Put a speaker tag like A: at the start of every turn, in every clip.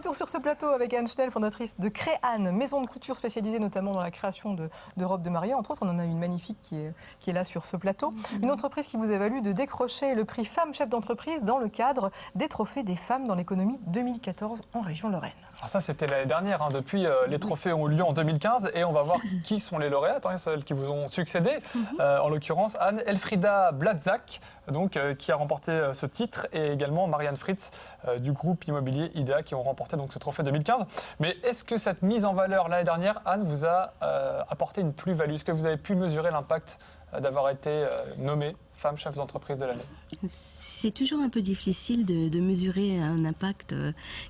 A: retour sur ce plateau avec Anne Schnell, fondatrice de Créane, maison de couture spécialisée notamment dans la création de robes de mariée. Entre autres, on en a une magnifique qui est là sur ce plateau. Une entreprise qui vous a valu de décrocher le prix Femme Chef d'entreprise dans le cadre des trophées des femmes dans l'économie 2014 en région Lorraine.
B: Alors ça, c'était l'année dernière. Depuis, les trophées ont eu lieu en 2015 et on va voir qui sont les lauréates, celles qui vous ont succédé. En l'occurrence, Anne Elfrieda Blatzak, qui a remporté ce titre, et également Marianne Fritz du groupe immobilier IDEA qui ont remporté ce trophée 2015. Mais est-ce que cette mise en valeur l'année dernière, Anne, vous a apporté une plus-value? Est-ce que vous avez pu mesurer l'impact d'avoir été nommée femme chef d'entreprise de l'année?
C: C'est toujours un peu difficile de mesurer un impact,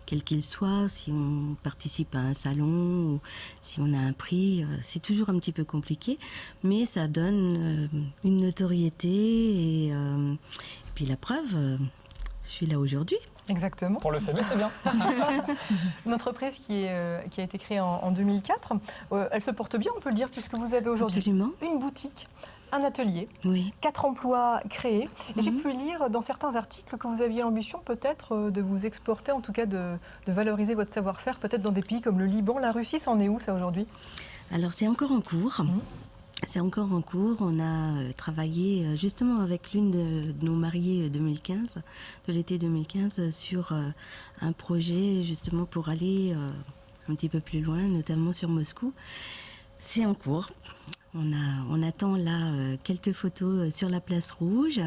C: quel qu'il soit, si on participe à un salon ou si on a un prix. C'est toujours un petit peu compliqué, mais ça donne une notoriété et puis la preuve, je suis là aujourd'hui.
A: Exactement.
B: Pour le CV, c'est bien.
A: Une entreprise qui a été créée en 2004. Elle se porte bien, on peut le dire, puisque vous avez aujourd'hui
C: Absolument.
A: Une boutique, un atelier,
C: Oui.
A: 4 emplois créés. Et j'ai pu lire dans certains articles que vous aviez l'ambition peut-être de vous exporter, en tout cas de valoriser votre savoir-faire, peut-être dans des pays comme le Liban, la Russie. Ça en est où ça aujourd'hui?
C: Alors c'est encore en cours. C'est encore en cours. On a travaillé justement avec l'une de nos mariées 2015, de l'été 2015, sur un projet justement pour aller un petit peu plus loin, notamment sur Moscou. C'est en cours. On attend là quelques photos sur la place rouge.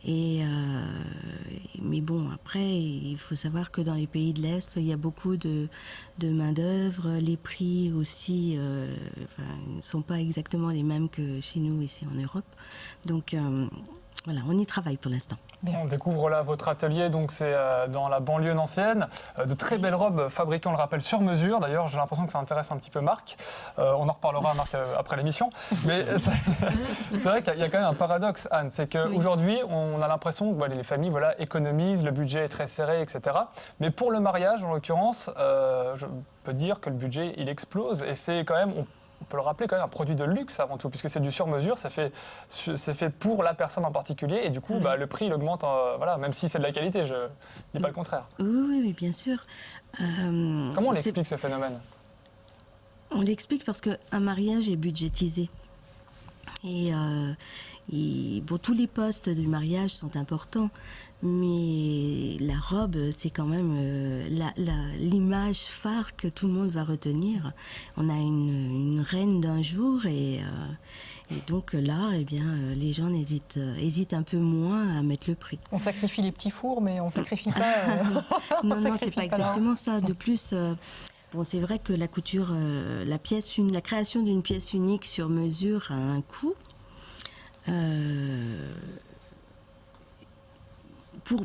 C: Mais bon, après, il faut savoir que dans les pays de l'Est, il y a beaucoup de main-d'œuvre. Les prix aussi ne sont pas exactement les mêmes que chez nous, ici en Europe. Donc voilà, on y travaille pour l'instant.
B: On découvre là votre atelier, donc c'est dans la banlieue nancéenne. De très belles robes fabriquées, on le rappelle, sur mesure. D'ailleurs, j'ai l'impression que ça intéresse un petit peu Marc. On en reparlera, Marc, après l'émission. Mais c'est vrai qu'il y a quand même un paradoxe, Anne. C'est qu'aujourd'hui, on a l'impression que les familles économisent, le budget est très serré, etc. Mais pour le mariage, en l'occurrence, je peux dire que le budget, il explose. Et c'est quand même... On peut le rappeler quand même un produit de luxe avant tout, puisque c'est du sur-mesure, c'est fait pour la personne en particulier, et du coup le prix il augmente, même si c'est de la qualité, je ne dis pas le contraire.
C: Oui, bien sûr.
B: Comment on l'explique ce phénomène?
C: On l'explique parce qu'un mariage est budgétisé. Et tous les postes du mariage sont importants, mais la robe, c'est quand même l'image phare que tout le monde va retenir. On a une reine d'un jour et donc là, les gens hésitent un peu moins à mettre le prix.
A: On sacrifie les petits fours, mais on ne sacrifie pas...
C: Non, c'est pas exactement ça. De plus... c'est vrai que la couture, la création d'une pièce unique sur mesure a un coût.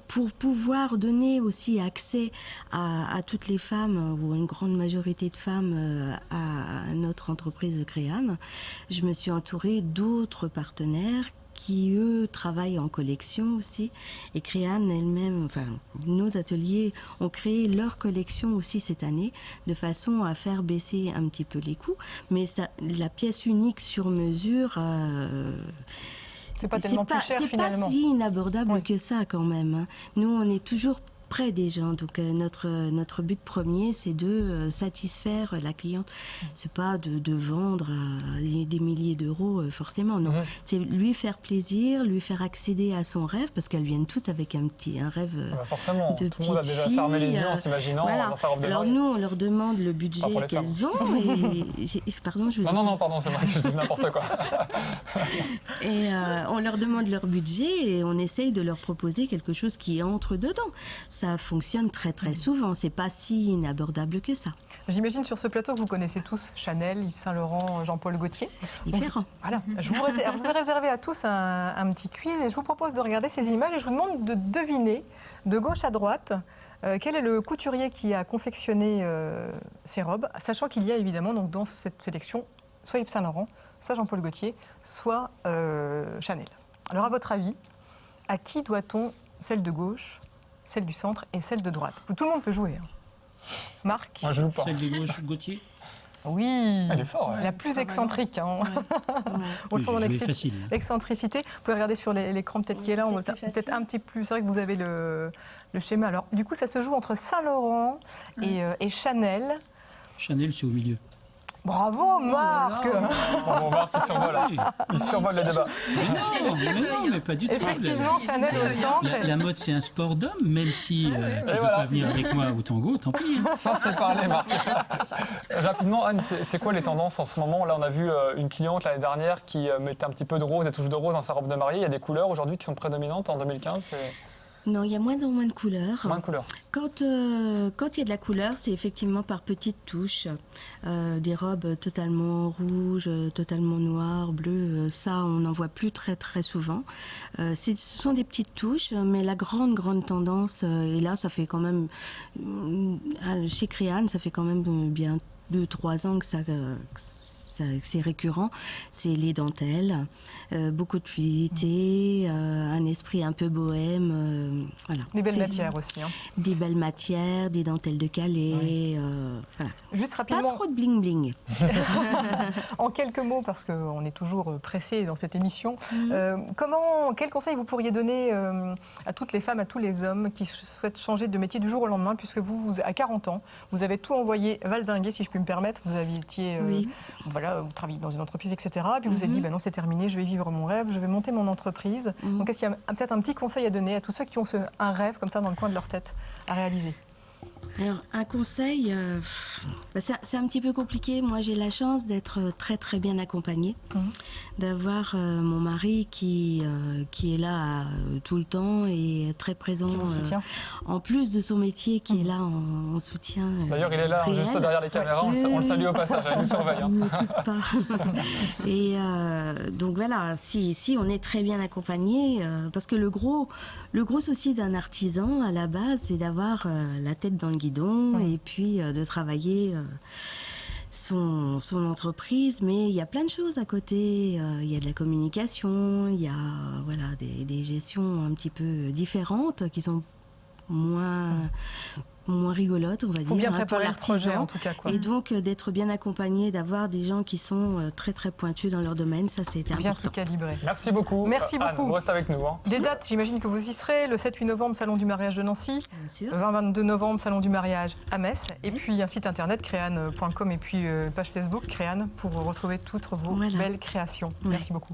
C: Pour pouvoir donner aussi accès à toutes les femmes, ou à une grande majorité de femmes, à notre entreprise de Créane, je me suis entourée d'autres partenaires qui, eux, travaillent en collection aussi. Et Créane elle-même, nos ateliers ont créé leur collection aussi cette année, de façon à faire baisser un petit peu les coûts. Mais la pièce unique sur mesure...
A: c'est pas tellement plus cher finalement.
C: C'est pas si inabordable que ça quand même. Nous, on est toujours près des gens. Donc notre but premier, c'est de satisfaire la cliente. C'est pas de vendre à des milliers d'euros forcément. Non, c'est lui faire plaisir, lui faire accéder à son rêve, parce qu'elles viennent toutes avec un rêve.
B: Forcément,
C: de
B: tout le monde a déjà fermé les yeux en s'imaginant dans sa robe de mariée.
C: Alors nous, on leur demande le budget qu'elles ont. Pardon,
B: Non, c'est vrai que je dis n'importe quoi.
C: Et on leur demande leur budget et on essaye de leur proposer quelque chose qui entre dedans. Ça fonctionne très très souvent, c'est pas si inabordable que ça.
A: J'imagine sur ce plateau que vous connaissez tous Chanel, Yves Saint Laurent, Jean-Paul Gaultier.
C: C'est différent.
A: Voilà, je vous ai réservé à tous un petit quiz et je vous propose de regarder ces images et je vous demande de deviner de gauche à droite quel est le couturier qui a confectionné ces robes, sachant qu'il y a évidemment donc, dans cette sélection soit Yves Saint Laurent, soit Jean-Paul Gaultier, soit Chanel. Alors à votre avis, à qui doit-on celle de gauche, celle du centre et celle de droite? Tout le monde peut jouer. Marc?
B: Moi, je joue pas.
D: Celle de gauche, Gauthier.
A: Oui,
B: Elle est forte.
A: la plus excentrique. Hein. On le sent dans
D: facile.
A: l'excentricité. Vous pouvez regarder sur l'écran peut-être qui est là, on va peut-être un petit plus. C'est vrai que vous avez le schéma. Alors, du coup, ça se joue entre Saint-Laurent et Chanel.
D: Chanel, c'est au milieu.
A: Bravo, Marc.
B: Bon, Marc, il survole, il survole le débat.
D: Mais pas du tout.
A: Effectivement, Chanel au centre.
D: La mode, c'est un sport d'homme, même si tu ne peux pas venir avec moi au tango, tant pis.
B: Ça, c'est parlé, Marc. Rapidement, Anne, c'est quoi les tendances en ce moment? Là, on a vu une cliente l'année dernière qui mettait un petit peu de rose, des touches de rose dans sa robe de mariée. Il y a des couleurs aujourd'hui qui sont prédominantes en 2015.
C: Non, il y a moins en moins de couleurs.
B: Moins de couleurs.
C: Quand il y a de la couleur, c'est effectivement par petites touches. Des robes totalement rouges, totalement noires, bleues, ça, on n'en voit plus très très souvent. Ce sont des petites touches, mais la grande tendance, et là, ça fait quand même, chez Créane, ça fait quand même bien 2-3 ans que c'est récurrent, c'est les dentelles, beaucoup de fluidité, un esprit un peu bohème. Voilà.
A: Des belles matières aussi. Hein.
C: Des belles matières, des dentelles de Calais. Voilà.
A: Juste rapidement.
C: Pas trop de bling-bling.
A: En quelques mots, parce qu'on est toujours pressé dans cette émission, quel conseil vous pourriez donner à toutes les femmes, à tous les hommes qui souhaitent changer de métier du jour au lendemain, puisque vous à 40 ans, vous avez tout envoyé valdinguer, si je puis me permettre, vous aviez voilà, vous travaillez dans une entreprise, etc. Et puis vous vous êtes dit, non, c'est terminé, je vais vivre mon rêve, je vais monter mon entreprise. Donc est-ce qu'il y a peut-être un petit conseil à donner à tous ceux qui ont un rêve comme ça dans le coin de leur tête à réaliser?
C: Alors, un conseil, c'est un petit peu compliqué. Moi, j'ai la chance d'être très, très bien accompagnée, d'avoir mon mari qui est là tout le temps et très présent, en plus de son métier, qui est là en soutien.
B: D'ailleurs, il est là, juste derrière les caméras, on le salue au passage, il nous surveille.
C: Ne quitte pas. Et donc voilà, si on est très bien accompagné, parce que le gros souci d'un artisan, à la base, c'est d'avoir la tête dans le guidon et puis de travailler son entreprise, mais il y a plein de choses à côté. Il y a de la communication, il y a des gestions un petit peu différentes qui sont moins rigolote, on va dire.
A: Il faut bien
C: pour
A: préparer le projet,
C: l'artisan.
A: en tout cas. Quoi.
C: Et donc, d'être bien accompagné, d'avoir des gens qui sont très, très pointus dans leur domaine, ça, c'est important.
A: Bien calibré.
B: Merci beaucoup.
A: Merci
B: Anne,
A: beaucoup.
B: vous restez avec nous. Hein.
A: Des dates, j'imagine que vous y serez. Le 7-8 novembre, Salon du mariage de Nancy.
C: Bien sûr.
A: 20-22 novembre, Salon du mariage à Metz. Et puis un site internet, créane.com, et puis page Facebook, Créane, pour retrouver toutes vos belles créations. Merci beaucoup.